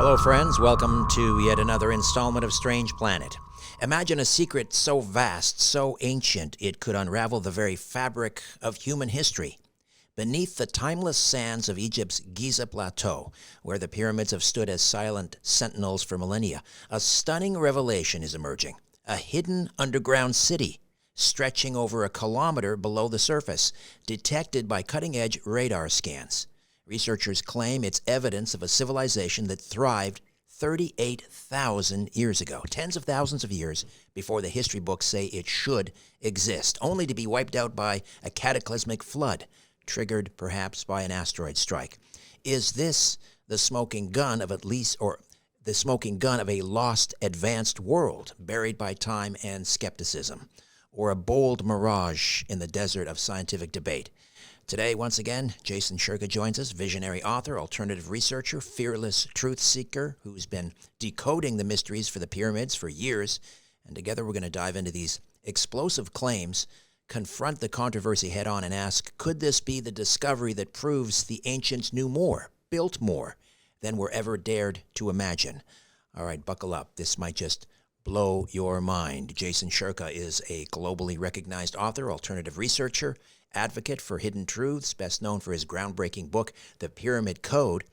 Hello, friends. Welcome to yet another installment of Strange Planet. Imagine a secret so vast, so ancient, it could unravel the very fabric of human history. Beneath the timeless sands of Egypt's Giza plateau, where the pyramids have stood as silent sentinels for millennia, a stunning revelation is emerging. A hidden underground city, stretching over a kilometer below the surface, detected by cutting-edge radar scans. Researchers claim it's evidence of a civilization that thrived 38,000 years ago, tens of thousands of years before the history books say it should exist, only to be wiped out by a cataclysmic flood, triggered perhaps by an asteroid strike. Is this the smoking gun of the smoking gun of a lost, advanced world buried by time and skepticism, or a bold mirage in the desert of scientific debate? Today, once again, Jason Shurka joins us, visionary author, alternative researcher, fearless truth seeker, who's been decoding the mysteries for the pyramids for years. And together we're going to dive into these explosive claims, confront the controversy head on, and ask, could this be the discovery that proves the ancients knew more, built more than were ever dared to imagine? All right, buckle up. This might just blow your mind. Jason Shurka is a globally recognized author, alternative researcher, advocate for hidden truths, best known for his groundbreaking book, The Pyramid Code,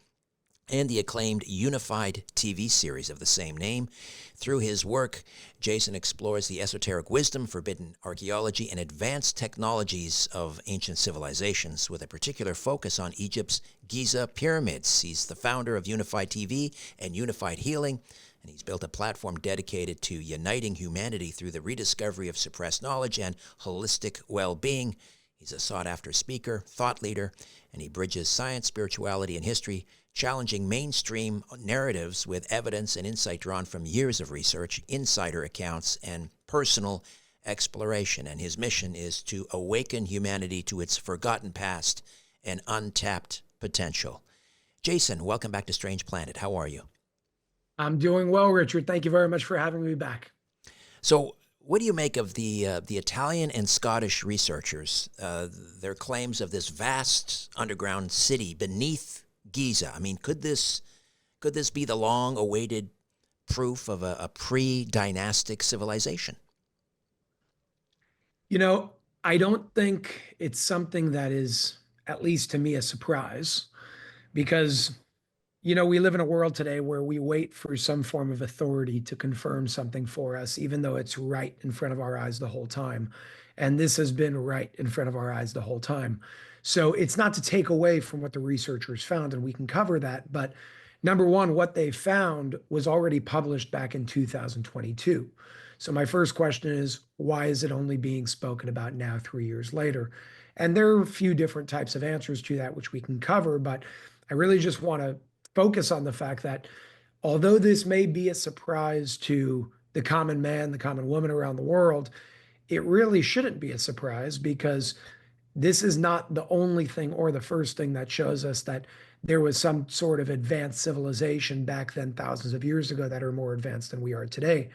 and the acclaimed UNIFYD TV series of the same name. Through his work, Jason explores the esoteric wisdom, forbidden archaeology, and advanced technologies of ancient civilizations, with a particular focus on Egypt's Giza pyramids. He's the founder of UNIFYD TV and UNIFYD Healing, and he's built a platform dedicated to uniting humanity through the rediscovery of suppressed knowledge and holistic well-being. He's a sought-after speaker, thought leader, and he bridges science, spirituality, and history, challenging mainstream narratives with evidence and insight drawn from years of research, insider accounts, and personal exploration. And his mission is to awaken humanity to its forgotten past and untapped potential. Jason, welcome back to Strange Planet. How are you? I'm doing well, Richard. Thank you very much for having me back. So, what do you make of the Italian and Scottish researchers, their claims of this vast underground city beneath Giza? I mean, could this be the long-awaited proof of a pre-dynastic civilization? You know, I don't think it's something that is, at least to me, a surprise, because we live in a world today where we wait for some form of authority to confirm something for us, even though it's right in front of our eyes the whole time. And this has been right in front of our eyes the whole time. So it's not to take away from what the researchers found, and we can cover that. But number one, what they found was already published back in 2022. So my first question is, why is it only being spoken about now, 3 years later? And there are a few different types of answers to that, which we can cover. But I really just want to focus on the fact that although this may be a surprise to the common man, the common woman around the world, it really shouldn't be a surprise, because this is not the only thing or the first thing that shows us that there was some sort of advanced civilization back then, thousands of years ago, that are more advanced than we are today.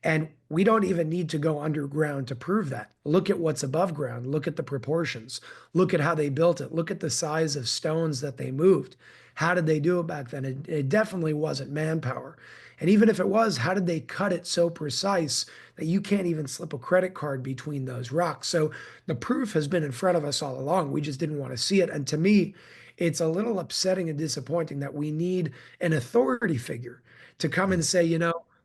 And we don't even need to go underground to prove that. Look at what's above ground. Look at the proportions. Look at how they built it. Look at the size of stones that they moved. How did they do it back then? It definitely wasn't manpower. And even if it was, how did they cut it so precise that you can't even slip a credit card between those rocks? So the proof has been in front of us all along. We just didn't want to see it. And to me, it's a little upsetting and disappointing that we need an authority figure to come and say,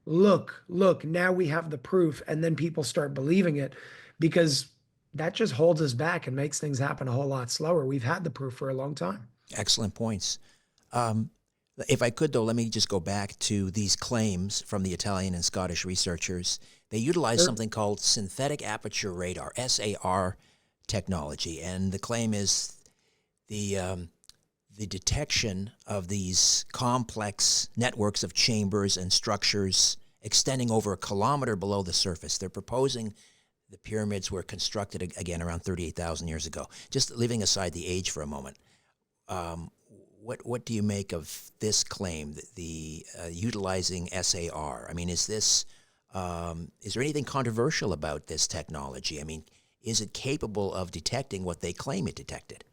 look, now we have the proof, and then people start believing it, because that just holds us back and makes things happen a whole lot slower. We've had the proof for a long time. Excellent points. If I could, though, let me just go back to these claims from the Italian and Scottish researchers. They utilize something called synthetic aperture radar, SAR technology, and the claim is the detection of these complex networks of chambers and structures extending over a kilometer below the surface. They're proposing the pyramids were constructed, again, around 38,000 years ago. Just leaving aside the age for a moment, what do you make of this claim, the utilizing SAR? I mean, is there anything controversial about this technology? I mean, is it capable of detecting what they claim it detected?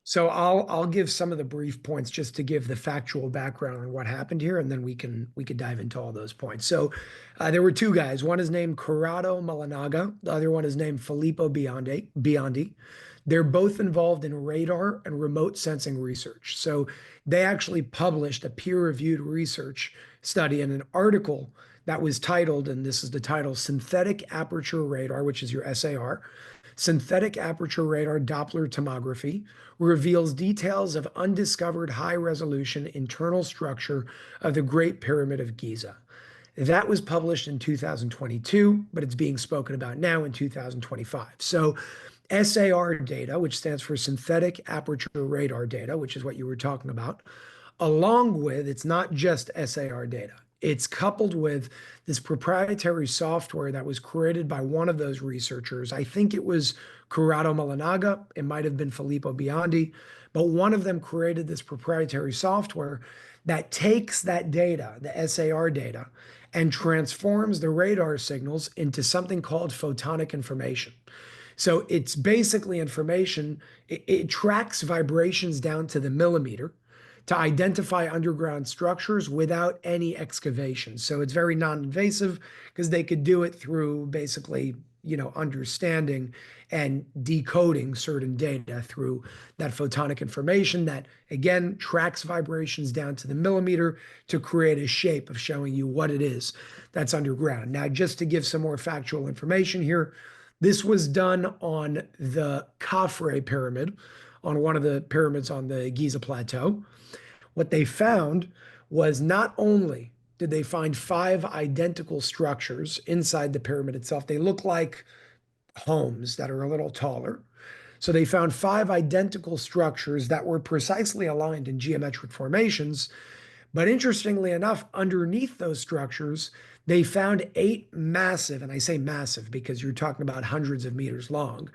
So I'll give some of the brief points just to give the factual background on what happened here, and then we could dive into all those points. So there were two guys. One is named Corrado Malanaga. The other one is named Filippo Biondi. They're both involved in radar and remote sensing research. So they actually published a peer-reviewed research study in an article that was titled, and this is the title, Synthetic Aperture Radar, which is your SAR. Synthetic aperture radar Doppler tomography reveals details of undiscovered high-resolution internal structure of the Great Pyramid of Giza. That was published in 2022, but it's being spoken about now in 2025. So SAR data, which stands for synthetic aperture radar data, which is what you were talking about, along with, it's not just SAR data. It's coupled with this proprietary software that was created by one of those researchers. I think it was Corrado Malanaga. It might have been Filippo Biondi, but one of them created this proprietary software that takes that data, the SAR data, and transforms the radar signals into something called photonic information. So it's basically information, it tracks vibrations down to the millimeter to identify underground structures without any excavation. So it's very non-invasive because they could do it through basically, understanding and decoding certain data through that photonic information that, again, tracks vibrations down to the millimeter to create a shape of showing you what it is that's underground. Now, just to give some more factual information here, this was done on the Khafre pyramid, on one of the pyramids on the Giza plateau. What they found was not only did they find 5 identical structures inside the pyramid itself, they look like homes that are a little taller. So they found 5 identical structures that were precisely aligned in geometric formations. But interestingly enough, underneath those structures, they found 8 massive, and I say massive because you're talking about hundreds of meters long,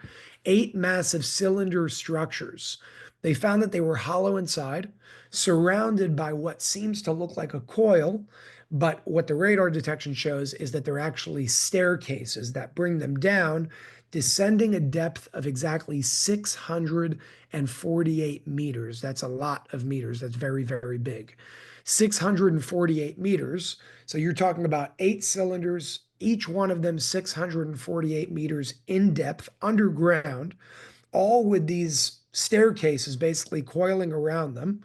8 massive cylinder structures. They found that they were hollow inside, surrounded by what seems to look like a coil, but what the radar detection shows is that they're actually staircases that bring them down, descending a depth of exactly 648 meters. That's a lot of meters. That's very, very big. 648 meters. So you're talking about 8 cylinders, each one of them 648 meters in depth underground, all with these staircases basically coiling around them,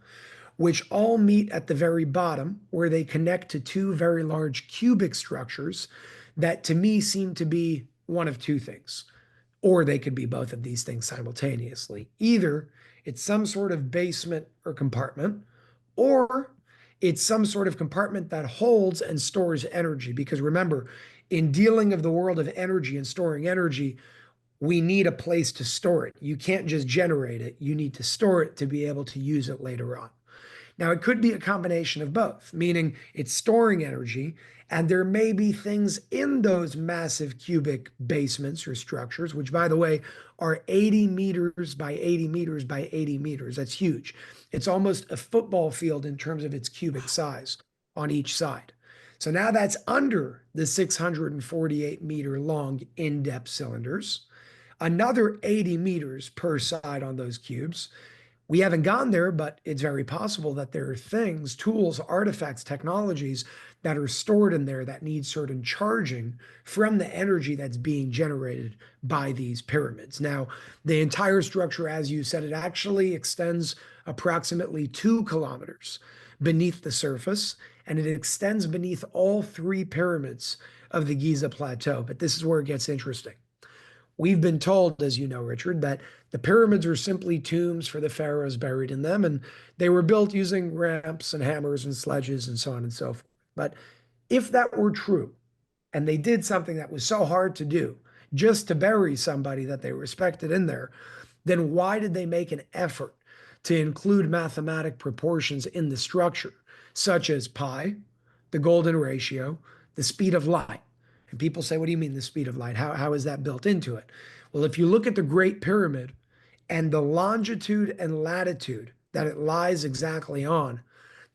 which all meet at the very bottom where they connect to 2 very large cubic structures that to me seem to be one of 2 things. Or they could be both of these things simultaneously. Either it's some sort of basement or compartment, or it's some sort of compartment that holds and stores energy. Because remember, in dealing of the world of energy and storing energy, we need a place to store it. You can't just generate it. You need to store it to be able to use it later on. Now, it could be a combination of both, meaning it's storing energy, and there may be things in those massive cubic basements or structures, which, by the way, are 80 meters by 80 meters by 80 meters. That's huge. It's almost a football field in terms of its cubic size on each side. So now that's under the 648 meter long in-depth cylinders, another 80 meters per side on those cubes. We haven't gone there, but it's very possible that there are things, tools, artifacts, technologies that are stored in there that need certain charging from the energy that's being generated by these pyramids. Now, the entire structure, as you said, it actually extends approximately 2 kilometers beneath the surface, and it extends beneath all 3 pyramids of the Giza plateau. But this is where it gets interesting. We've been told, as you know, Richard, that the pyramids are simply tombs for the pharaohs buried in them, and they were built using ramps and hammers and sledges and so on and so forth. But if that were true, and they did something that was so hard to do just to bury somebody that they respected in there, then why did they make an effort to include mathematic proportions in the structure, such as pi, the golden ratio, the speed of light? And people say, what do you mean the speed of light? How is that built into it? Well, if you look at the Great Pyramid and the longitude and latitude that it lies exactly on,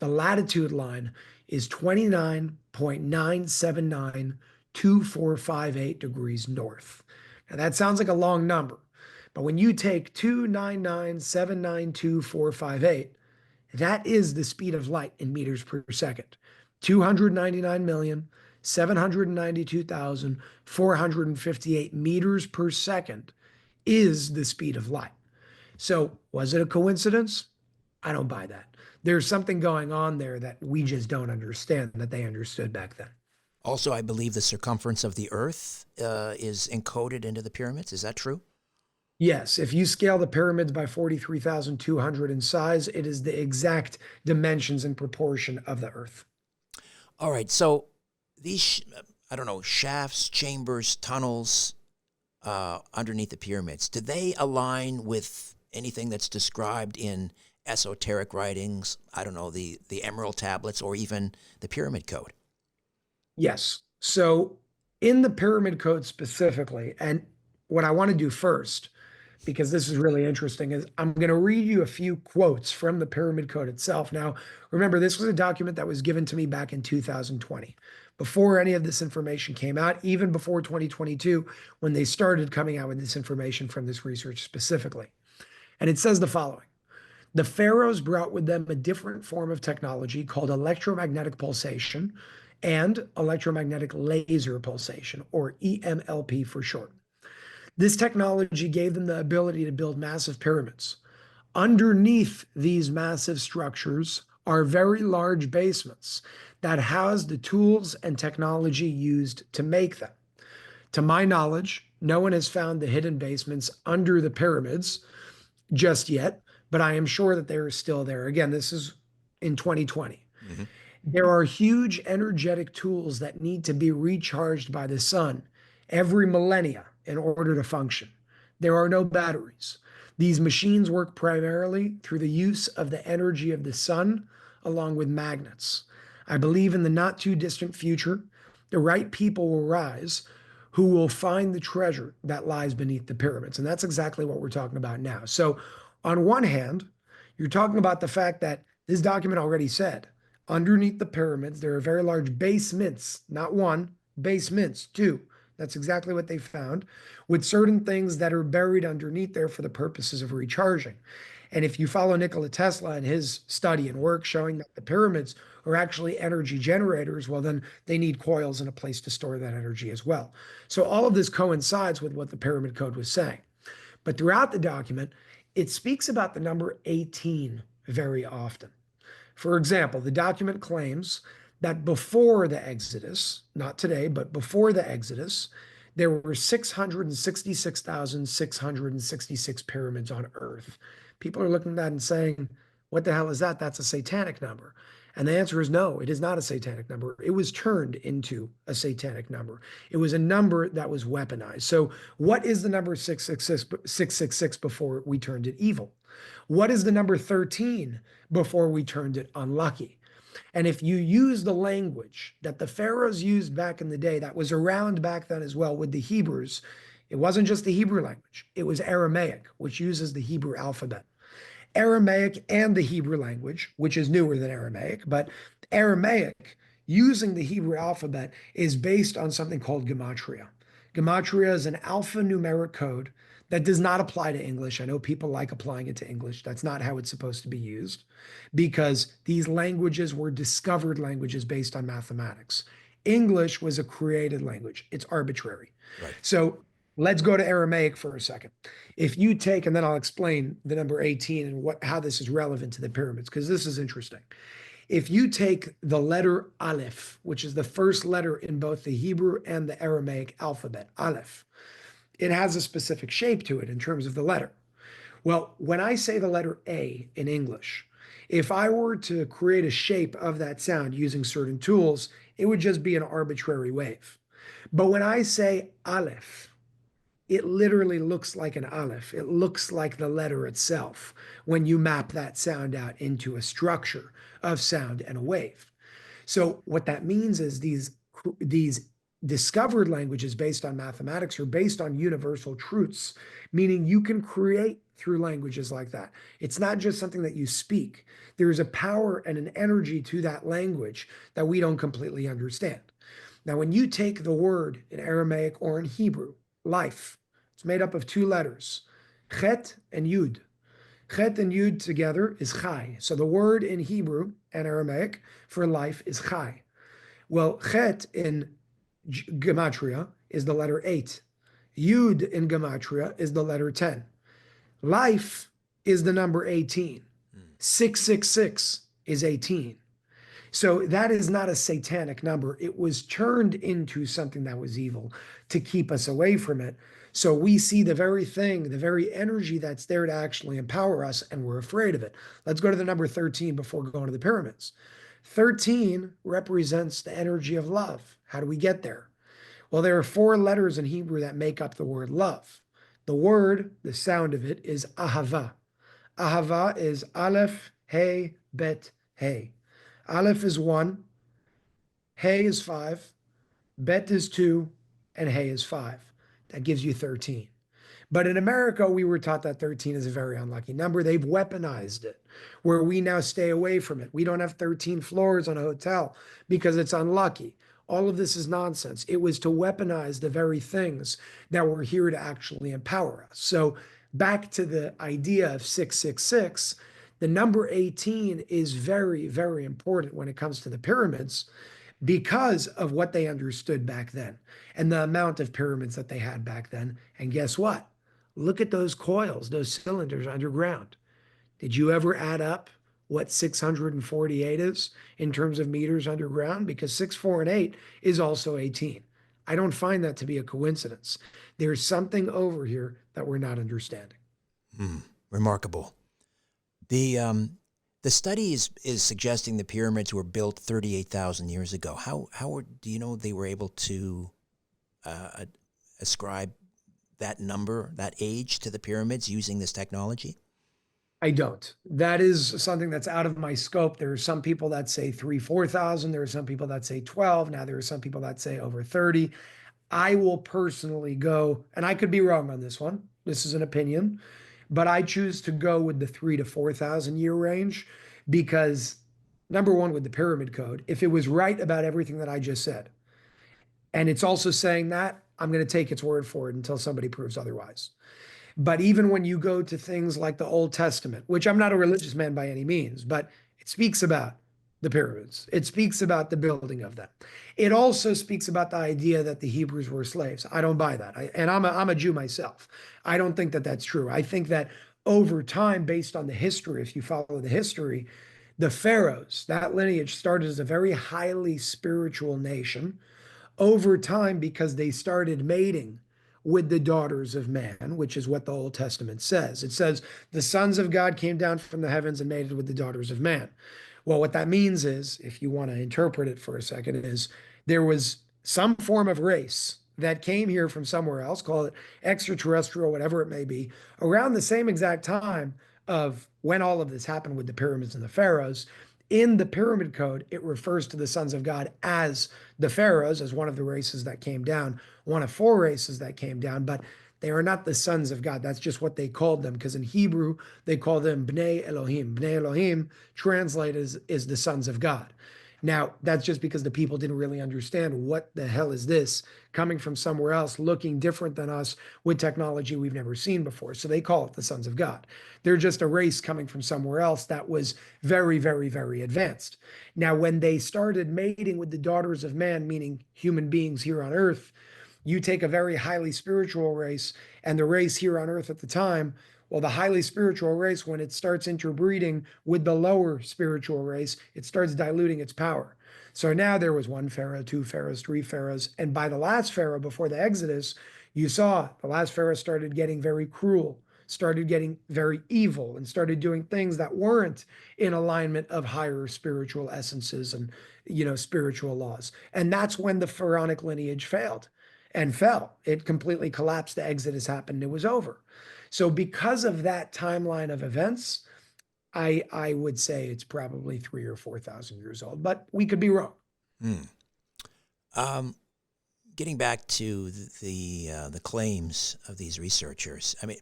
the latitude line is 29.9792458 degrees north. Now that sounds like a long number, But when you take 299,792,458, that is the speed of light in meters per second. 299,792,458 meters per second is the speed of light. So, was it a coincidence? I don't buy that. There's something going on there that we just don't understand that they understood back then. Also, I believe the circumference of the Earth is encoded into the pyramids. Is that true? Yes, if you scale the pyramids by 43,200 in size, it is the exact dimensions and proportion of the Earth. All right. So these, I don't know, shafts, chambers, tunnels underneath the pyramids, do they align with anything that's described in esoteric writings? I don't know, the Emerald tablets or even the Pyramid Code? Yes. So in the Pyramid Code specifically, and what I want to do first, because this is really interesting, is I'm going to read you a few quotes from the Pyramid Code itself. Now, remember, this was a document that was given to me back in 2020, before any of this information came out, even before 2022, when they started coming out with this information from this research specifically. And it says the following. The pharaohs brought with them a different form of technology called electromagnetic pulsation and electromagnetic laser pulsation, or EMLP for short. This technology gave them the ability to build massive pyramids. Underneath these massive structures are very large basements that house the tools and technology used to make them. To my knowledge, no one has found the hidden basements under the pyramids just yet, but I am sure that they are still there. Again, this is in 2020. Mm-hmm. There are huge energetic tools that need to be recharged by the sun every millennia in order to function. There are no batteries. These machines work primarily through the use of the energy of the sun along with magnets. I believe in the not too distant future, the right people will rise who will find the treasure that lies beneath the pyramids. And that's exactly what we're talking about now. So, on one hand, you're talking about the fact that this document already said underneath the pyramids, there are very large basements, not one, basements, two. That's exactly what they found, with certain things that are buried underneath there for the purposes of recharging. And if you follow Nikola Tesla and his study and work showing that the pyramids are actually energy generators, well, then they need coils and a place to store that energy as well. So all of this coincides with what the Pyramid Code was saying. But throughout the document, it speaks about the number 18 very often. For example, the document claims that before the Exodus, not today, but before the Exodus, there were 666,666 pyramids on Earth. People are looking at that and saying, what the hell is that? That's a satanic number. And the answer is no, it is not a satanic number. It was turned into a satanic number. It was a number that was weaponized. So what is the number 666 before we turned it evil? What is the number 13 before we turned it unlucky? And if you use the language that the pharaohs used back in the day, that was around back then as well with the Hebrews, it wasn't just the Hebrew language, it was Aramaic, which uses the Hebrew alphabet. Aramaic and the Hebrew language, which is newer than Aramaic, but Aramaic using the Hebrew alphabet is based on something called gematria. Gematria is an alphanumeric code that does not apply to English. I know people like applying it to English. That's not how it's supposed to be used because these languages were discovered languages based on mathematics. English was a created language. It's arbitrary. Right. So let's go to Aramaic for a second. If you take, and then I'll explain the number 18 and how this is relevant to the pyramids, because this is interesting. If you take the letter Aleph, which is the first letter in both the Hebrew and the Aramaic alphabet, Aleph, it has a specific shape to it in terms of the letter. Well, when I say the letter A in English, if I were to create a shape of that sound using certain tools, it would just be an arbitrary wave. But when I say Aleph, it literally looks like an aleph. It looks like the letter itself when you map that sound out into a structure of sound and a wave. So what that means is these discovered languages based on mathematics are based on universal truths, meaning you can create through languages like that. It's not just something that you speak. There is a power and an energy to that language that we don't completely understand. Now, when you take the word in Aramaic or in Hebrew, life, it's made up of two letters, Chet and Yud. Chet and Yud together is Chai. So the word in Hebrew and Aramaic for life is Chai. Well, Chet in Gematria is the letter 8. Yud in Gematria is the letter 10. Life is the number 18. 666 is 18. So that is not a satanic number. It was turned into something that was evil to keep us away from it. So we see the very thing, the very energy that's there to actually empower us, and we're afraid of it. Let's go to the number 13 before going to the pyramids. 13 represents the energy of love. How do we get there? Well, there are 4 letters in Hebrew that make up the word love. The word, the sound of it, is ahava. Ahava is aleph, hey, bet, hey. Aleph is 1, hey is 5, bet is 2, and hey is 5. That gives you 13. But in America, we were taught that 13 is a very unlucky number. They've weaponized it, where we now stay away from it. We don't have 13 floors on a hotel because it's unlucky. All of this is nonsense. It was to weaponize the very things that were here to actually empower us. So back to the idea of 666, the number 18 is very, very important when it comes to the pyramids because of what they understood back then and the amount of pyramids that they had back then. And guess what? Look at those coils, those cylinders underground. Did you ever add up what 648 is in terms of meters underground? Because 6, 4, and 8 is also 18. I don't find that to be a coincidence. There's something over here that we're not understanding. Remarkable. The study is suggesting the pyramids were built 38,000 years ago. Do you know they were able to ascribe that number, that age to the pyramids using this technology? I don't. That is something that's out of my scope. There are some people that say 3,000, 4,000. There are some people that say 12. Now there are some people that say over 30. I will personally go, and I could be wrong on this one. This is an opinion, but I choose to go with the 3,000 to 4,000 year range because number one, with the pyramid code, if it was right about everything that I just said, and it's also saying that, I'm going to take its word for it until somebody proves otherwise. But even when you go to things like the Old Testament, which I'm not a religious man by any means, but it speaks about the pyramids. It speaks about the building of them. It also speaks about the idea that the Hebrews were slaves. I don't buy that. And I'm a Jew myself. I don't think that that's true. I think that over time, based on the history, if you follow the history, the pharaohs, that lineage started as a very highly spiritual nation. Over time, because they started mating with the daughters of man, which is what the Old Testament says. It says the sons of God came down from the heavens and mated with the daughters of man. Well, what that means is, if you want to interpret it for a second, is there was some form of race that came here from somewhere else, call it extraterrestrial, whatever it may be, around the same exact time of when all of this happened with the pyramids and the pharaohs. In the pyramid code, it refers to the sons of God as the pharaohs, as one of the races that came down, one of 4 races that came down, but they are not the sons of God. That's just what they called them, because in Hebrew, they call them Bnei Elohim. Bnei Elohim, translated is the sons of God. Now, that's just because the people didn't really understand what the hell is this coming from somewhere else, looking different than us with technology we've never seen before. So they call it the sons of God. They're just a race coming from somewhere else that was very, very, very advanced. Now, when they started mating with the daughters of man, meaning human beings here on earth, you take a very highly spiritual race and the race here on earth at the time. Well, the highly spiritual race, when it starts interbreeding with the lower spiritual race, it starts diluting its power. So now there was 1 pharaoh, 2 pharaohs, 3 pharaohs. And by the last pharaoh, before the Exodus, you saw the last pharaoh started getting very cruel, started getting very evil, and started doing things that weren't in alignment of higher spiritual essences and, spiritual laws. And that's when the pharaonic lineage failed and fell. It completely collapsed. The Exodus happened. It was over. So because of that timeline of events, I would say it's probably 3,000 or 4,000 years old, but we could be wrong. Getting back to the claims of these researchers, I mean,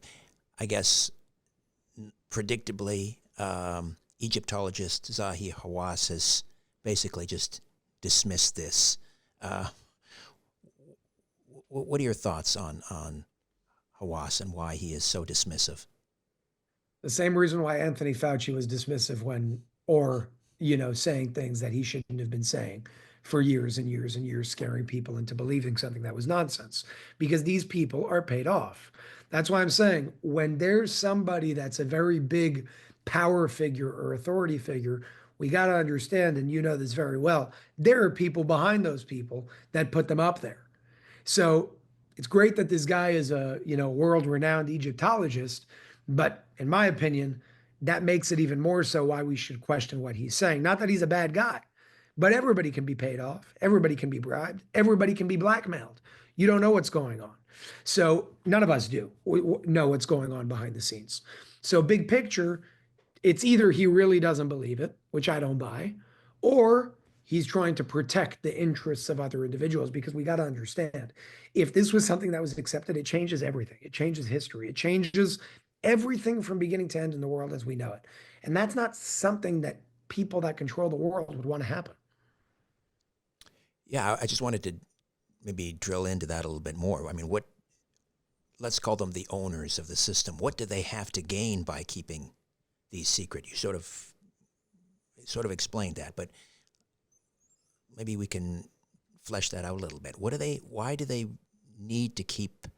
I guess predictably, Egyptologist Zahi Hawass has basically just dismissed this. What are your thoughts on Hawass and why he is so dismissive? The same reason why Anthony Fauci was dismissive or saying things that he shouldn't have been saying for years and years and years, scaring people into believing something that was nonsense, because these people are paid off. That's why I'm saying when there's somebody that's a very big power figure or authority figure, we got to understand, and you know this very well, there are people behind those people that put them up there. So it's great that this guy is a world-renowned Egyptologist, but in my opinion, that makes it even more so why we should question what he's saying. Not that he's a bad guy, but everybody can be paid off, everybody can be bribed, everybody can be blackmailed. You don't know what's going on. So none of us do know what's going on behind the scenes. So big picture, it's either he really doesn't believe it, which I don't buy, or he's trying to protect the interests of other individuals, because we got to understand, if this was something that was accepted, it changes everything. It changes history. It changes everything from beginning to end in the world as we know it. And that's not something that people that control the world would want to happen. Yeah, I just wanted to maybe drill into that a little bit more. I mean, let's call them the owners of the system. What do they have to gain by keeping these secret? You sort of explained that, but maybe we can flesh that out a little bit. Why do they need to keep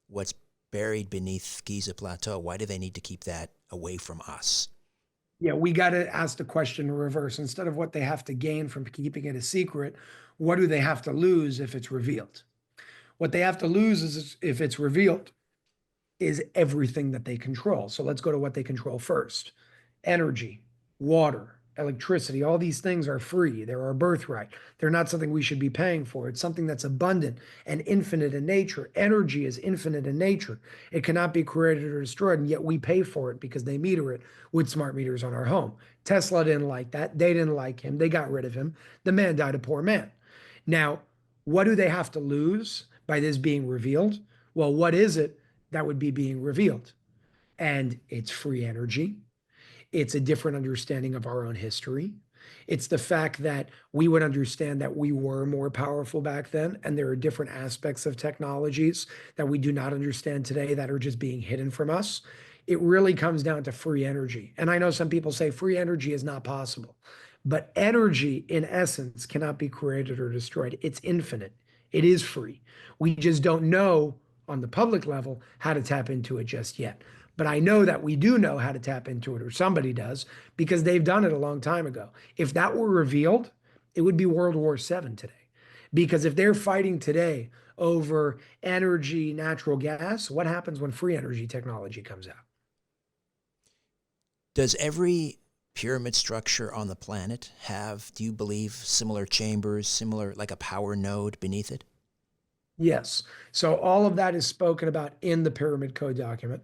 what's buried beneath Giza Plateau? Why do they need to keep that away from us? Yeah, we got to ask the question in reverse. Instead of what they have to gain from keeping it a secret, what do they have to lose if it's revealed? What they have to lose is, if it's revealed, is everything that they control. So let's go to what they control first. Energy, water, electricity, all these things are free. They're our birthright. They're not something we should be paying for. It's something that's abundant and infinite in nature. Energy is infinite in nature. It cannot be created or destroyed, and yet we pay for it because they meter it with smart meters on our home. Tesla didn't like that. They didn't like him. They got rid of him. The man died a poor man. Now, what do they have to lose by this being revealed? Well, what is it that would be being revealed? And it's free energy. It's a different understanding of our own history. It's the fact that we would understand that we were more powerful back then, and there are different aspects of technologies that we do not understand today that are just being hidden from us. It really comes down to free energy. And I know some people say free energy is not possible, but energy in essence cannot be created or destroyed. It's infinite. It is free. We just don't know on the public level how to tap into it just yet. But I know that we do know how to tap into it, or somebody does, because they've done it a long time ago. If that were revealed, it would be World War VII today. Because if they're fighting today over energy, natural gas, what happens when free energy technology comes out? Does every pyramid structure on the planet have, do you believe, similar chambers, similar, like a power node beneath it? Yes. So all of that is spoken about in the Pyramid Code document.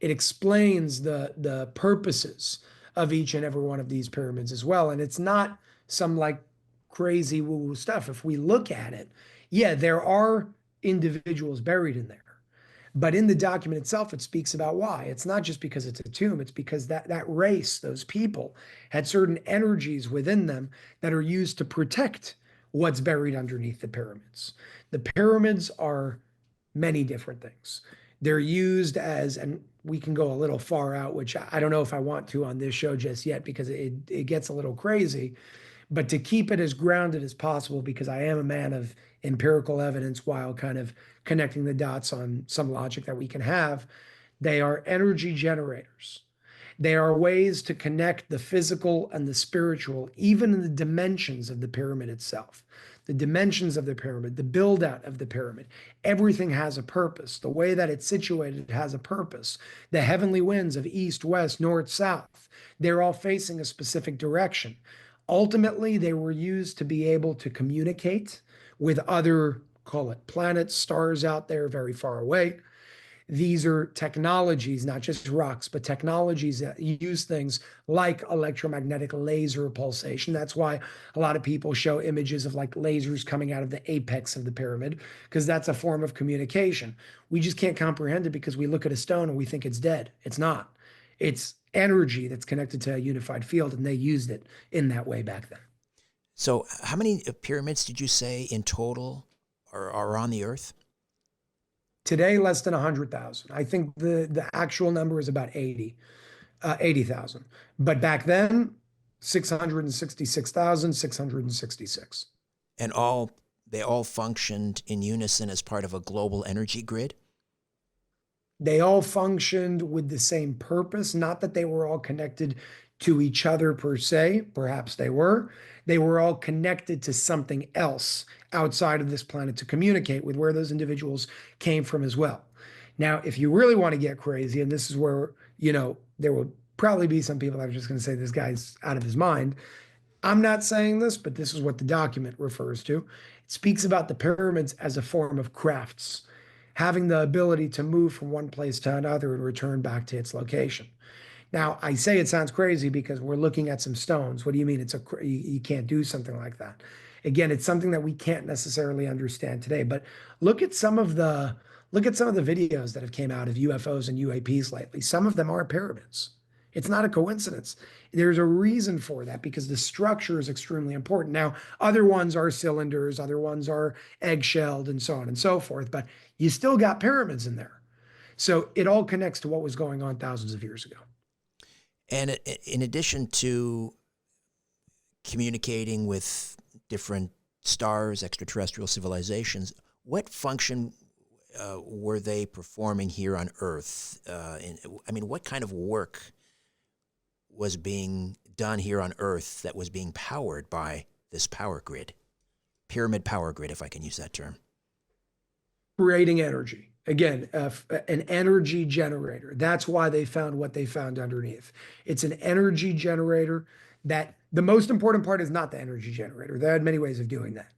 It explains the purposes of each and every one of these pyramids as well. And it's not some like crazy woo-woo stuff. If we look at it, yeah, there are individuals buried in there. But in the document itself, it speaks about why. It's not just because it's a tomb, it's because that race, those people, had certain energies within them that are used to protect what's buried underneath the pyramids. The pyramids are many different things. They're used as, and we can go a little far out, which I don't know if I want to on this show just yet because it gets a little crazy, but to keep it as grounded as possible, because I am a man of empirical evidence while kind of connecting the dots on some logic that we can have. They are energy generators. They are ways to connect the physical and the spiritual, even in the dimensions of the pyramid itself. The dimensions of the pyramid, the build out of the pyramid, everything has a purpose. The way that it's situated has a purpose. The heavenly winds of east, west, north, south, they're all facing a specific direction. Ultimately, they were used to be able to communicate with other, call it planets, stars out there very far away. These are technologies, not just rocks, but technologies that use things like electromagnetic laser pulsation. That's why a lot of people show images of like lasers coming out of the apex of the pyramid, because that's a form of communication. We just can't comprehend it because we look at a stone and we think it's dead. It's not. It's energy that's connected to a unified field, and they used it in that way back then. So how many pyramids did you say in total are on the Earth? Today, less than 100,000. I think the actual number is about 80,000. But back then, 666,666. And they all functioned in unison as part of a global energy grid? They all functioned with the same purpose, not that they were all connected to each other per se, perhaps they were. They were all connected to something else outside of this planet to communicate with where those individuals came from as well. Now, if you really want to get crazy, and this is where, there will probably be some people that are just going to say this guy's out of his mind. I'm not saying this, but this is what the document refers to. It speaks about the pyramids as a form of crafts, having the ability to move from one place to another and return back to its location. Now, I say it sounds crazy because we're looking at some stones. What do you mean you can't do something like that? Again, it's something that we can't necessarily understand today. But look at some of the videos that have came out of UFOs and UAPs lately. Some of them are pyramids. It's not a coincidence. There's a reason for that because the structure is extremely important. Now, other ones are cylinders, other ones are egg-shelled, and so on and so forth, but you still got pyramids in there. So it all connects to what was going on thousands of years ago. And in addition to communicating with different stars, extraterrestrial civilizations, what function were they performing here on Earth? What kind of work was being done here on Earth that was being powered by this power grid? Pyramid power grid, if I can use that term. Creating energy. Again, an energy generator. That's why they found what they found underneath. It's an energy generator that the most important part is not the energy generator. They had many ways of doing that.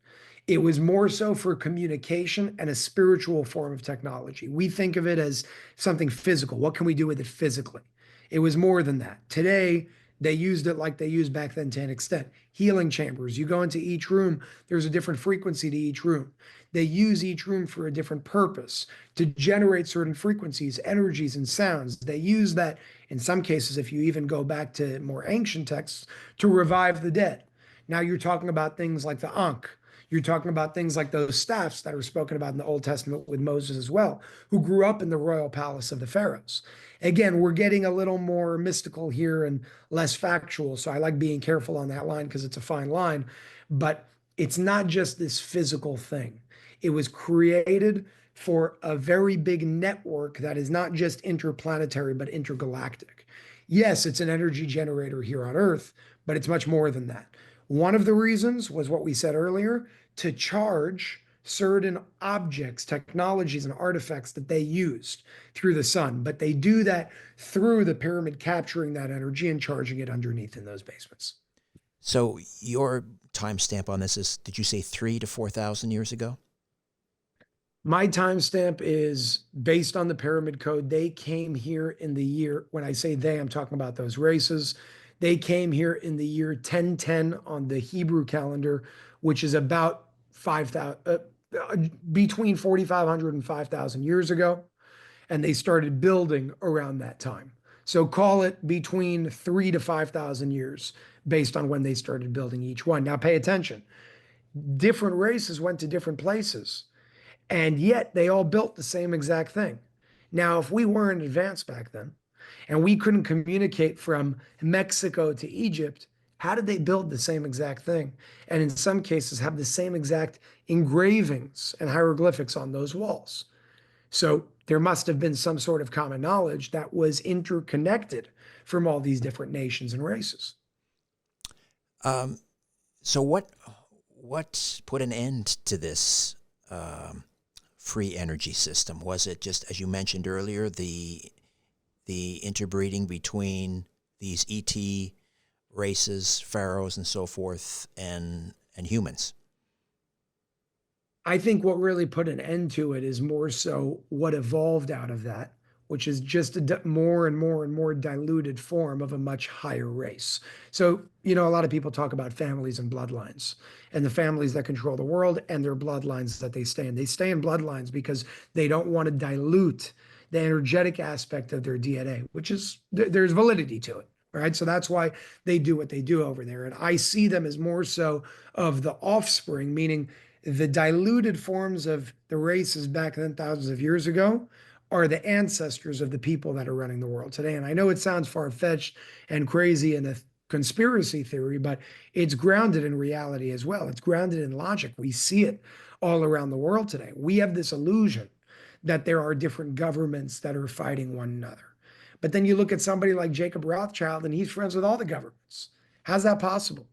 It was more so for communication and a spiritual form of technology. We think of it as something physical. What can we do with it physically? It was more than that. Today, they used it like they used back then to an extent. Healing chambers. You go into each room, there's a different frequency to each room. They use each room for a different purpose to generate certain frequencies, energies, and sounds. They use that, in some cases, if you even go back to more ancient texts, to revive the dead. Now you're talking about things like the Ankh. You're talking about things like those staffs that are spoken about in the Old Testament with Moses as well, who grew up in the royal palace of the pharaohs. Again, we're getting a little more mystical here and less factual. So I like being careful on that line because it's a fine line. But it's not just this physical thing. It was created for a very big network that is not just interplanetary, but intergalactic. Yes, it's an energy generator here on Earth, but it's much more than that. One of the reasons was what we said earlier, to charge certain objects, technologies, and artifacts that they used through the sun. But they do that through the pyramid capturing that energy and charging it underneath in those basements. So your timestamp on this is, did you say 3,000 to 4,000 years ago? My timestamp is based on the pyramid code. They came here in the year, when I say they, I'm talking about those races. They came here in the year 1010 on the Hebrew calendar, which is about 5,000, between 4,500 and 5,000 years ago. And they started building around that time. So call it between 3,000 to 5,000 years based on when they started building each one. Now pay attention. Different races went to different places, and yet they all built the same exact thing. Now, if we weren't advanced back then, and we couldn't communicate from Mexico to Egypt, how did they build the same exact thing? And in some cases have the same exact engravings and hieroglyphics on those walls. So there must have been some sort of common knowledge that was interconnected from all these different nations and races. So what put an end to this free energy system? Was it just, as you mentioned earlier, the interbreeding between these ET races, pharaohs, and so forth, and humans? I think what really put an end to it is more so what evolved out of that, which is just a more and more and more diluted form of a much higher race. So, a lot of people talk about families and bloodlines, and the families that control the world and their bloodlines that they stay in. They stay in bloodlines because they don't want to dilute the energetic aspect of their DNA, which is, there's validity to it. Right. So that's why they do what they do over there. And I see them as more so of the offspring, meaning The diluted forms of the races back then, thousands of years ago, are the ancestors of the people that are running the world today. And I know it sounds far-fetched and crazy and a conspiracy theory, but it's grounded in reality as well. It's grounded in logic. We see it all around the world today. We have this illusion that there are different governments that are fighting one another. But then you look at somebody like Jacob Rothschild, and he's friends with all the governments. How's that possible?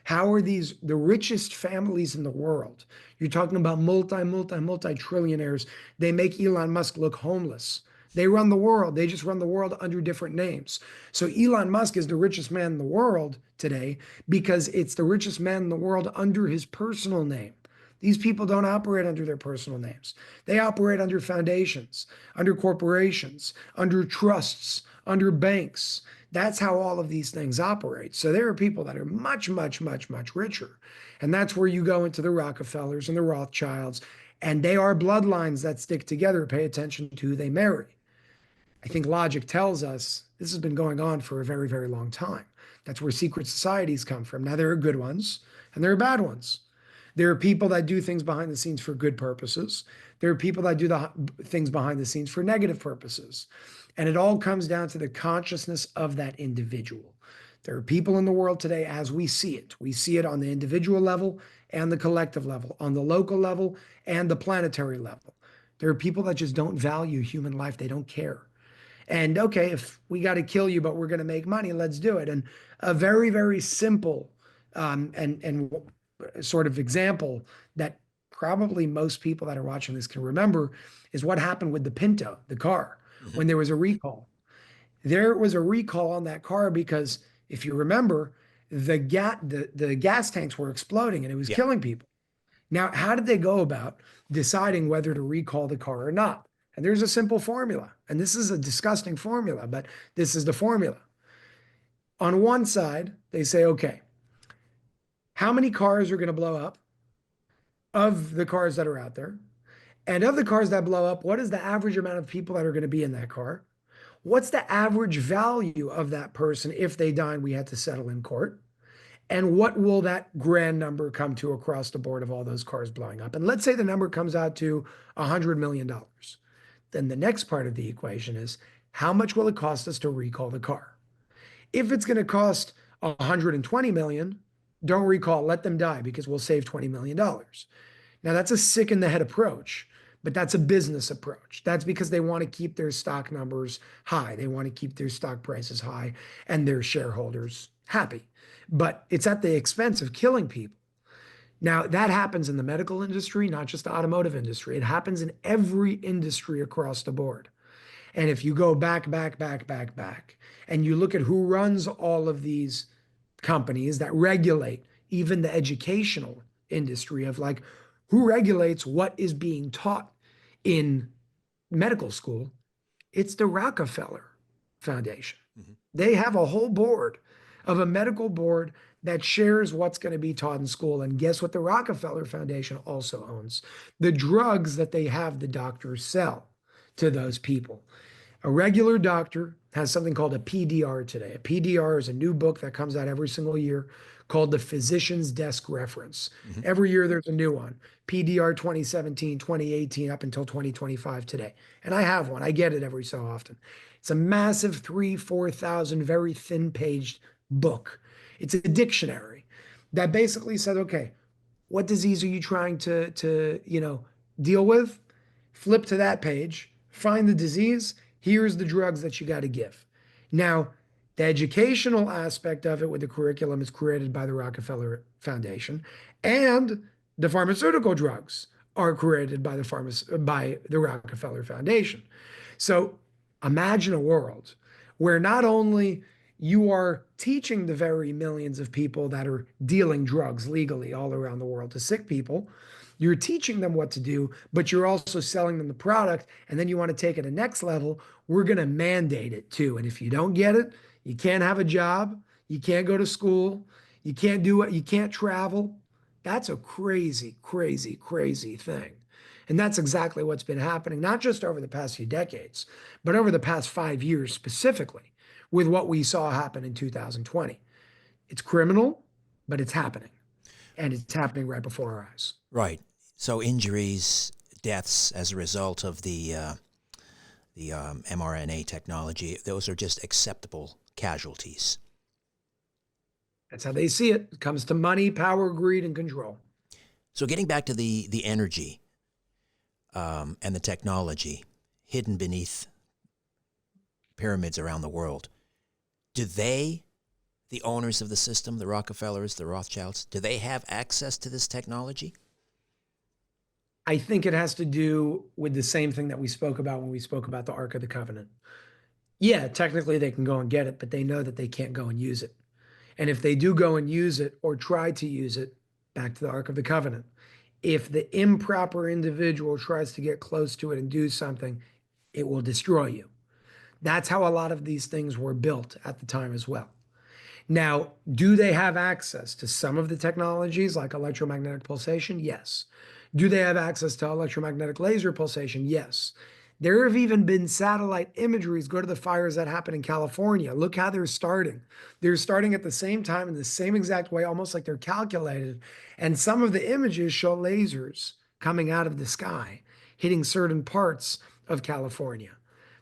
How are these the richest families in the world? You're talking about multi trillionaires. They make Elon Musk look homeless. They run the world. They just run the world under different names. So Elon Musk is the richest man in the world today because it's the richest man in the world under his personal name. These people don't operate under their personal names. They operate under foundations, under corporations, under trusts, under banks. That's how all of these things operate. So there are people that are much, much, much, much richer. And that's where you go into the Rockefellers and the Rothschilds, and they are bloodlines that stick together. Pay attention to who they marry. I think logic tells us this has been going on for a very, very long time. That's where secret societies come from. Now, there are good ones and there are bad ones. There are people that do things behind the scenes for good purposes. There are people that do the things behind the scenes for negative purposes. And it all comes down to the consciousness of that individual. There are people in the world today as we see it. We see it on the individual level and the collective level, on the local level and the planetary level. There are people that just don't value human life. They don't care. And okay, if we got to kill you, but we're going to make money, let's do it. And a very, very simple and sort of example that probably most people that are watching this can remember is what happened with the Pinto, the car, when there was a recall. There was a recall on that car because if you remember, the gas tanks were exploding and it was killing people. Now, how did they go about deciding whether to recall the car or not? And there's a simple formula. And this is a disgusting formula, but this is the formula. On one side, they say, okay, how many cars are going to blow up of the cars that are out there? And of the cars that blow up, what is the average amount of people that are going to be in that car? What's the average value of that person if they die and we had to settle in court? And what will that grand number come to across the board of all those cars blowing up? And let's say the number comes out to $100 million. Then the next part of the equation is how much will it cost us to recall the car? If it's going to cost $120 million, don't recall, let them die because we'll save $20 million. Now that's a sick in the head approach, but that's a business approach. That's because they want to keep their stock numbers high. They want to keep their stock prices high and their shareholders happy. But it's at the expense of killing people. Now, that happens in the medical industry, not just the automotive industry. It happens in every industry across the board. And if you go back, and you look at who runs all of these companies that regulate even the educational industry of like, who regulates what is being taught in medical school, it's the Rockefeller Foundation. They have a whole board of a medical board that shares what's going to be taught in school. And guess what the Rockefeller Foundation also owns? The drugs that they have the doctors sell to those people. A regular doctor has something called a PDR today. A PDR is a new book that comes out every single year called the Physician's Desk Reference. Every year there's a new one. PDR 2017, 2018, up until 2025 today. And I have one. I get it every so often. It's a massive 3,000-4,000 very thin-paged book. It's a dictionary that basically said, okay, what disease are you trying to deal with? Flip to that page, find the disease. Here's the drugs that you got to give. Now, the educational aspect of it with the curriculum is created by the Rockefeller Foundation, and the pharmaceutical drugs are created by the Rockefeller Foundation. So imagine a world where not only you are teaching the very millions of people that are dealing drugs legally all around the world to sick people, you're teaching them what to do, but you're also selling them the product. And then you want to take it to the next level. We're going to mandate it too. And if you don't get it, you can't have a job. You can't go to school. You can't do it. You can't travel. That's a crazy, crazy, crazy thing. And that's exactly what's been happening, not just over the past few decades, but over the past 5 years specifically with what we saw happen in 2020. It's criminal, but it's happening. and it's happening right before our eyes. Right. So injuries, deaths as a result of the mRNA technology, those are just acceptable casualties. That's how they see it. It comes to money, power, greed, and control. So getting back to the energy and the technology hidden beneath pyramids around the world, do they, the owners of the system, the Rockefellers, the Rothschilds, do they have access to this technology? I think it has to do with the same thing that we spoke about when we spoke about the Ark of the Covenant. Yeah, technically they can go and get it, but they know that they can't go and use it. And if they do go and use it or try to use it, back to the Ark of the Covenant, if the improper individual tries to get close to it and do something, it will destroy you. That's how a lot of these things were built at the time as well. Now, do they have access to some of the technologies like electromagnetic pulsation? Yes. Do they have access to electromagnetic laser pulsation? Yes. There have even been satellite imageries. Go to the fires that happen in California. Look how they're starting. They're starting at the same time in the same exact way, almost like they're calculated. And some of the images show lasers coming out of the sky, hitting certain parts of California.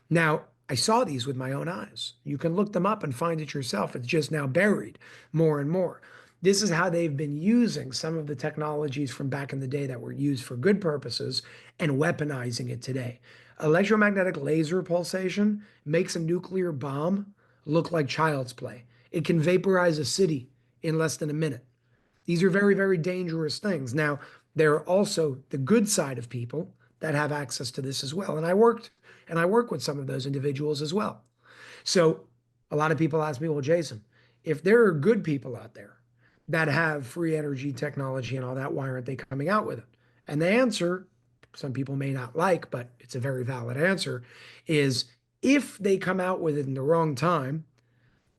Now, I saw these with my own eyes. You can look them up and find it yourself. It's just now buried more and more. This is how they've been using some of the technologies from back in the day that were used for good purposes and weaponizing it today. Electromagnetic laser pulsation makes a nuclear bomb look like child's play. It can vaporize a city in less than a minute. These are very, very dangerous things. Now, there are also the good side of people that have access to this as well. And I work with some of those individuals as well. So a lot of people ask me, well, Jason, if there are good people out there that have free energy technology and all that, why aren't they coming out with it? And the answer, some people may not like, but it's a very valid answer, is if they come out with it in the wrong time,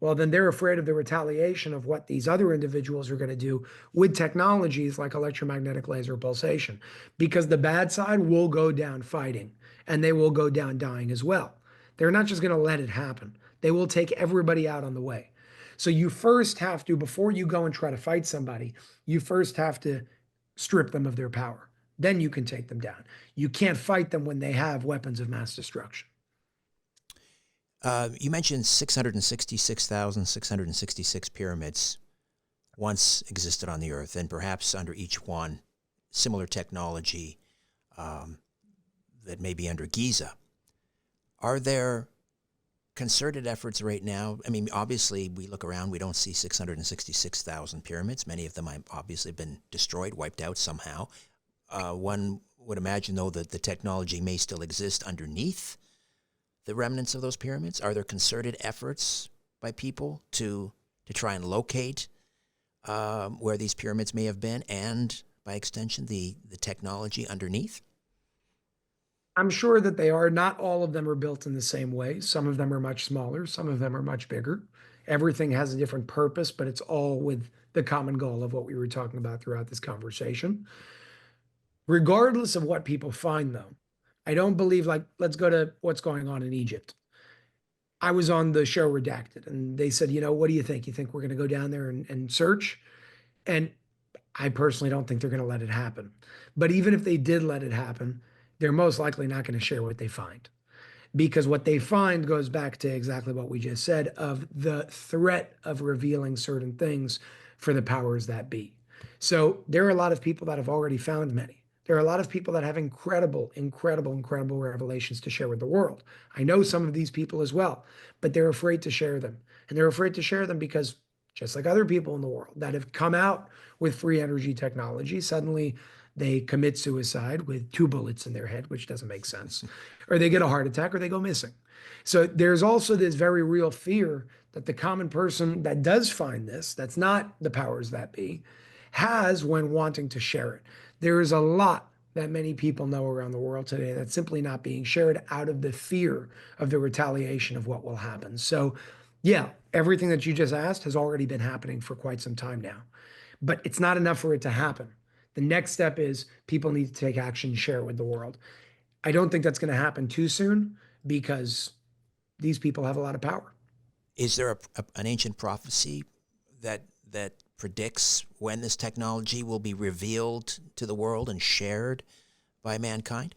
well, then they're afraid of the retaliation of what these other individuals are going to do with technologies like electromagnetic laser pulsation, because the bad side will go down fighting and they will go down dying as well. They're not just going to let it happen. They will take everybody out on the way. So you first have to, before you go and try to fight somebody, you first have to strip them of their power. Then you can take them down. You can't fight them when they have weapons of mass destruction. You mentioned 666,666 pyramids once existed on the Earth, and perhaps under each one, similar technology that may be under Giza. Are there concerted efforts right now? I mean, obviously, we look around, we don't see 666,000 pyramids. Many of them have obviously been destroyed, wiped out somehow. One would imagine, though, that the technology may still exist underneath the remnants of those pyramids. Are there concerted efforts by people to try and locate where these pyramids may have been, and by extension, the technology underneath? I'm sure that they are. Not all of them are built in the same way. Some of them are much smaller. Some of them are much bigger. Everything has a different purpose, but it's all with the common goal of what we were talking about throughout this conversation. Regardless of what people find, though, I don't believe, like, let's go to what's going on in Egypt. I was on the show Redacted, and they said, what do you think? You think we're going to go down there and search? And I personally don't think they're going to let it happen. But even if they did let it happen, they're most likely not going to share what they find. Because what they find goes back to exactly what we just said of the threat of revealing certain things for the powers that be. So there are a lot of people that have already found many. There are a lot of people that have incredible, incredible, incredible revelations to share with the world. I know some of these people as well, but they're afraid to share them. And they're afraid to share them because, just like other people in the world that have come out with free energy technology, suddenly they commit suicide with 2 bullets in their head, which doesn't make sense, or they get a heart attack, or they go missing. So there's also this very real fear that the common person that does find this, that's not the powers that be, has when wanting to share it. There is a lot that many people know around the world today that's simply not being shared out of the fear of the retaliation of what will happen. So yeah, everything that you just asked has already been happening for quite some time now, but it's not enough for it to happen. The next step is people need to take action and share it with the world. I don't think that's going to happen too soon because these people have a lot of power. Is there an ancient prophecy that that predicts when this technology will be revealed to the world and shared by mankind?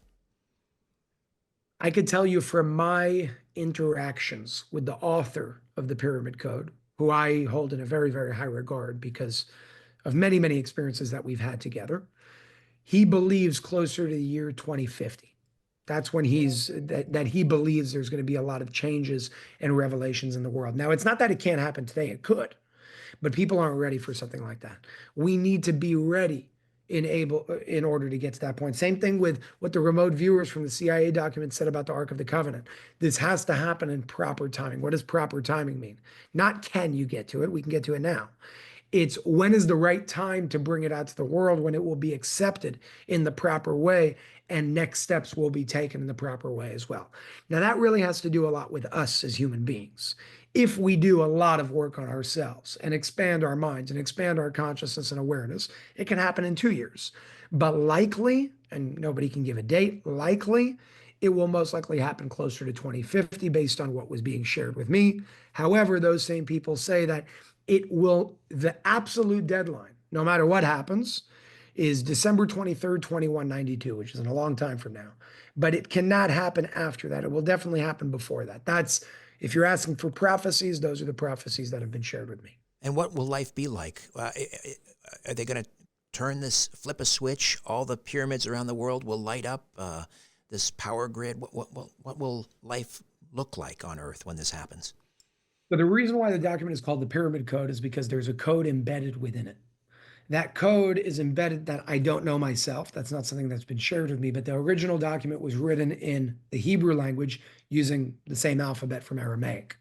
I could tell you from my interactions with the author of the Pyramid Code, who I hold in a very, very high regard because of many, many experiences that we've had together. He believes closer to the year 2050. That's when that he believes there's going to be a lot of changes and revelations in the world. Now, it's not that it can't happen today, it could, but people aren't ready for something like that. We need to be ready in order to get to that point. Same thing with what the remote viewers from the CIA document said about the Ark of the Covenant. This has to happen in proper timing. What does proper timing mean? Not can you get to it? We can get to it now. It's when is the right time to bring it out to the world, when it will be accepted in the proper way, and next steps will be taken in the proper way as well. Now, that really has to do a lot with us as human beings. If we do a lot of work on ourselves and expand our minds and expand our consciousness and awareness, it can happen in 2 years. But likely, and nobody can give a date, likely, it will most likely happen closer to 2050 based on what was being shared with me. However, those same people say that the absolute deadline, no matter what happens, is December 23rd, 2192, which is in a long time from now. But it cannot happen after that. It will definitely happen before that. If you're asking for prophecies, those are the prophecies that have been shared with me. And what will life be like? Are they going to flip a switch? All the pyramids around the world will light up, this power grid. What will life look like on Earth when this happens? So the reason why the document is called the Pyramid Code is because there's a code embedded within it. That code is embedded that I don't know myself. That's not something that's been shared with me, but the original document was written in the Hebrew language using the same alphabet from Aramaic.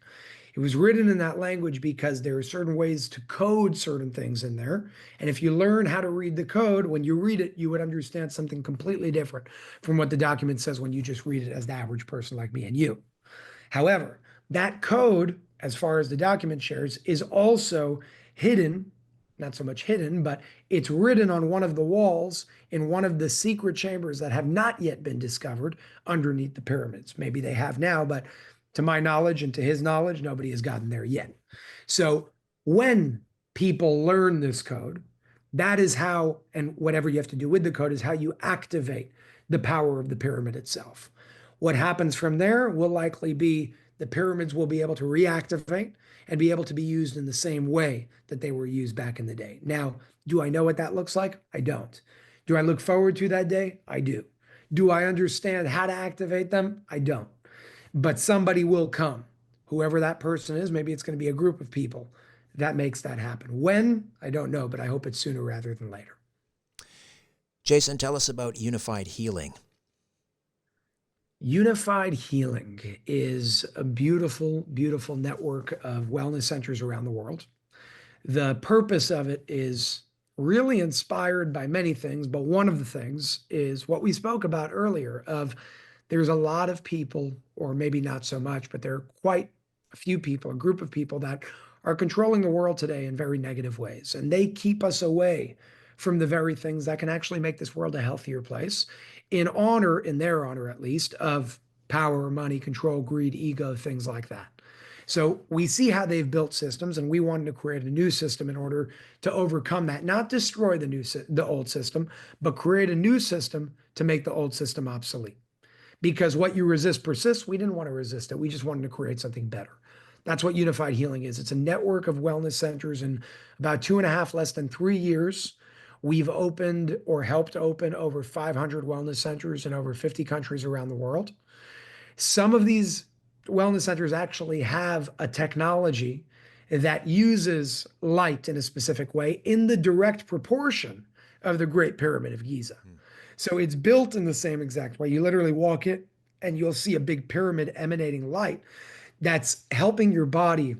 It was written in that language because there are certain ways to code certain things in there. And if you learn how to read the code, when you read it, you would understand something completely different from what the document says when you just read it as the average person like me and you. However, that code, as far as the document shares, is also hidden, not so much hidden, but it's written on one of the walls in one of the secret chambers that have not yet been discovered underneath the pyramids. Maybe they have now, but to my knowledge and to his knowledge, nobody has gotten there yet. So when people learn this code, that is how, and whatever you have to do with the code is how you activate the power of the pyramid itself. What happens from there will likely be the pyramids will be able to reactivate and be able to be used in the same way that they were used back in the day. Now, do I know what that looks like? I don't. Do I look forward to that day? I do. Do I understand how to activate them? I don't. But somebody will come, whoever that person is. Maybe it's going to be a group of people that makes that happen. When? I don't know, but I hope it's sooner rather than later. Jason, tell us about UNIFYD Healing. UNIFYD Healing is a beautiful, beautiful network of wellness centers around the world. The purpose of it is really inspired by many things, but one of the things is what we spoke about earlier of there's a lot of people, or maybe not so much, but there are quite a few people, a group of people that are controlling the world today in very negative ways. And they keep us away from the very things that can actually make this world a healthier place in their honor at least, of power, money, control, greed, ego, things like that. So we see how they've built systems, and we wanted to create a new system in order to overcome that, not destroy the old system, but create a new system to make the old system obsolete. Because what you resist persists. We didn't want to resist it. We just wanted to create something better. That's what UNIFYD Healing is. It's a network of wellness centers in about 2.5, less than 3 years. We've opened or helped open over 500 wellness centers in over 50 countries around the world. Some of these wellness centers actually have a technology that uses light in a specific way in the direct proportion of the Great Pyramid of Giza. So it's built in the same exact way. You literally walk it and you'll see a big pyramid emanating light that's helping your body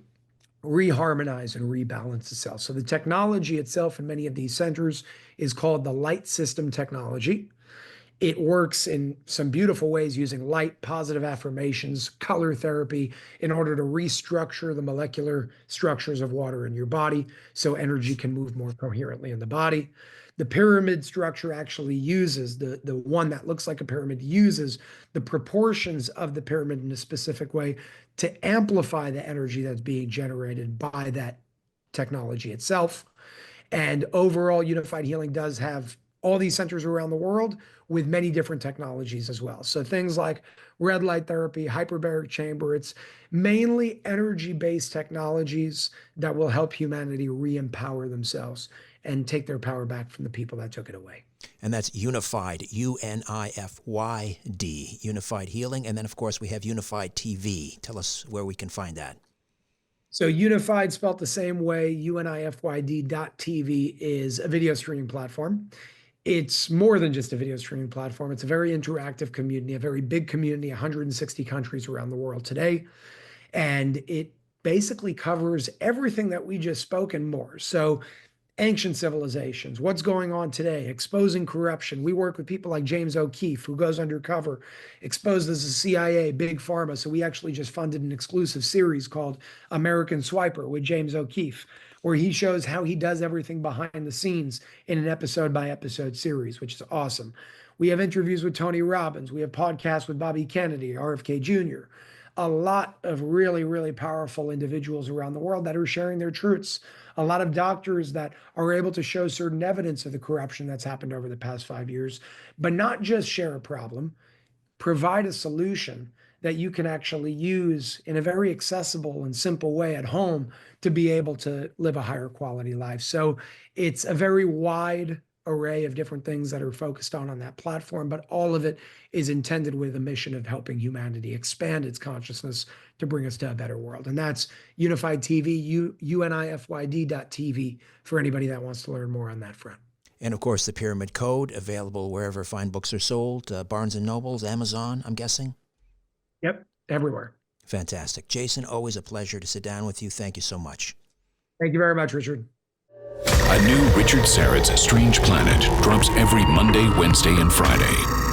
reharmonize and rebalance itself. So the technology itself in many of these centers is called the light system technology. It works in some beautiful ways using light, positive affirmations, color therapy in order to restructure the molecular structures of water in your body so energy can move more coherently in the body. The pyramid structure actually uses, the one that looks like a pyramid uses the proportions of the pyramid in a specific way to amplify the energy that's being generated by that technology itself. And overall, Unified Healing does have all these centers around the world with many different technologies as well. So things like red light therapy, hyperbaric chamber, it's mainly energy-based technologies that will help humanity re-empower themselves and take their power back from the people that took it away. And that's Unified, UNIFYD, Unified Healing. And then, of course, we have UNIFYD TV. Tell us where we can find that. So Unified, spelt the same way, UNIFYD.TV, is a video streaming platform. It's more than just a video streaming platform. It's a very interactive community, a very big community, 160 countries around the world today. And it basically covers everything that we just spoke and more. So ancient civilizations, what's going on today, exposing corruption. We work with people like James O'Keefe, who goes undercover, exposed as the CIA, big pharma. So we actually just funded an exclusive series called American Swiper with James O'Keefe, where he shows how he does everything behind the scenes in an episode by episode series, which is awesome. We have interviews with Tony Robbins. We have podcasts with Bobby Kennedy, RFK Jr., a lot of really, really powerful individuals around the world that are sharing their truths. A lot of doctors that are able to show certain evidence of the corruption that's happened over the past 5 years, but not just share a problem, provide a solution that you can actually use in a very accessible and simple way at home to be able to live a higher quality life. So it's a very wide array of different things that are focused on that platform, but all of it is intended with a mission of helping humanity expand its consciousness to bring us to a better world. And that's UNIFYD TV, UNIFYD.TV, for anybody that wants to learn more on that front. And of course, the Pyramid Code, available wherever fine books are sold, Barnes & Nobles, Amazon, I'm guessing? Yep, everywhere. Fantastic. Jason, always a pleasure to sit down with you. Thank you so much. Thank you very much, Richard. A new Richard Syrett's Strange Planet drops every Monday, Wednesday, and Friday.